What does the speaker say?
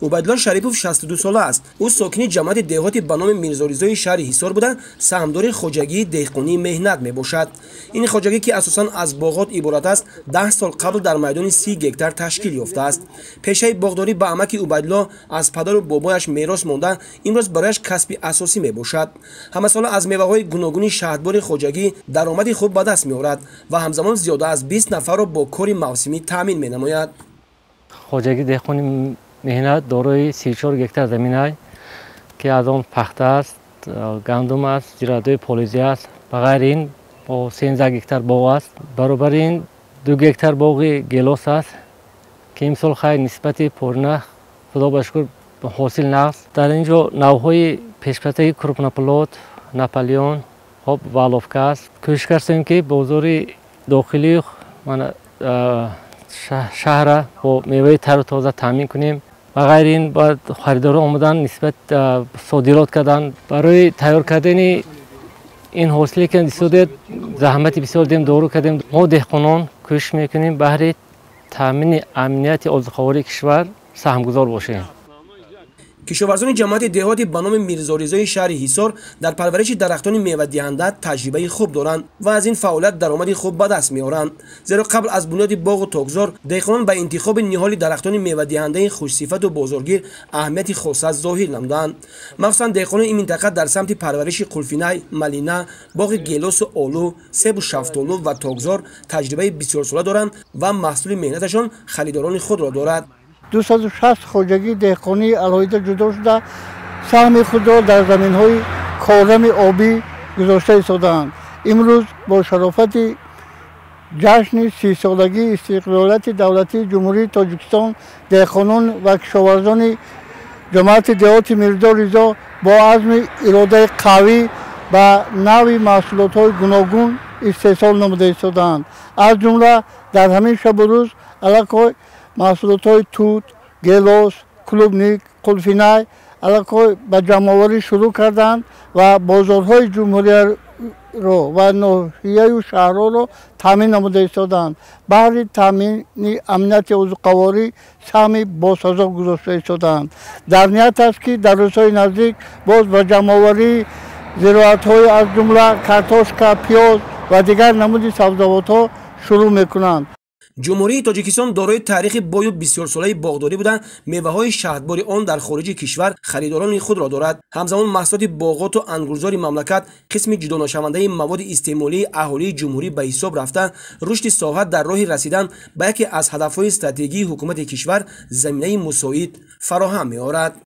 عبیدالله شریفوف 62 ساله است. او ساکن جماعت دهاتی به نام میرزو ریزو شهر حصار بوده، سهامدار خواجگی دهقانی مهنت میباشد. این خواجگی که اساساً از باغات عبارت است 10 سال قبل در میدان 30 گکتار تشکیل یافته است. پیشه بگداری به عمک عبیدالله از پدر و بابایش میراث مانده، امروز برایش کسب اساسی میباشد. همه سال از میوه‌های گوناگون شهدبار خواجگی درآمد خوب به دست میآورد و همزمان زیاده از 20 نفر را با کار موسمی تامین مینماید. خواجگی دهقانی مهنت دارای 34 گکتار زمین است که از آن پخته است، گندم است، زیرادهای پولیزی است. بغیر این با 13 گکتار باغ است. برابر این 2 گکتار باغ گیلاس است که امسال خیلی نسبت پرنه خدا به شکر حاصل نقص. در اینجا نوهای پیشپته کروپناپلوت، ناپلیون، خب والوفکا است. کوشش کردیم که بازار داخلی شهر با میوه تر و تازه تامین کنیم. بغیر این باید خریدارا آمدن نسبت صادرات کردن. برای تیار کردن این حاصلی که نسبت زحمت بسیار دیم دارو کردیم. ما دهقانان کوشش میکنیم برای تامین امنیت غذاخوری کشور سهمگذار باشیم. کشاورزان جماعت دهاتی به نام میرزو ریزو شهر حصار در پرورش درختان میوه دهنده تجربه خوب دارند و از این فعالیت درآمد خوب به دست میآورند. زیرا قبل از بنیاد باغ و تاکزار دهقانان به انتخاب نهال درختان میوه دهنده خوشصفت و بازارگیر اهمیت خاص ظاهر نمودند. مخصوصا دهقانان این منطقه در سمت پرورش قلفینه، مالینه، باغ گیلاس و آلو، سیب و شفتالو و تاکزار تجربه بسیار ساله دارند و محصول مهنتشان خریداران خود را دارد. 260 خواجگی دهقانی علاوه جدا شده سهم خود را در زمین‌های کارم آبی گذاشته ایستاده‌اند. امروز با شرافت جشن 30 سالگی استقلالیت دولتی جمهوری تاجیکستان دهقانان و کشاورزان جماعت دهاتی میرزو ریزو با عزم اراده قوی و نوع محصولات‌های گوناگون استحصال نموده ایستاده‌اند. از جمله در همین شب و روز علاقه محصولات توت، گیلاس، کلوبنیک، قلفینه علاقه به جمع‌آوری شروع کردند و بازارهای جمهوری را و ناحیه و شهرها را تامین نموده ایستادند. برای تامین امنیت غذاخوری سهم باسازا گذاشته ایستادند. در نیت است که در روزهای نزدیک باز به جمع‌آوری زراعت‌های از جمله کارتوشکا، پیاز و دیگر نمود سبزیجات‌ها شروع می‌کنند. جمهوری تاجیکستان دارای تاریخ بای و بسیار ساله باغداری بوده، میوه‌های شهدباری آن در خارج کشور خریداران خود را دارد. همزمان محصولات باغات و انگورزار مملکت قسم جدا نشونده مواد استعمالی اهالی جمهوری به حساب رفته، رشد ساحت در راه رسیدن به یکی از هدف‌های استراتژی حکومت کشور زمینه مساعد فراهم می‌آورد.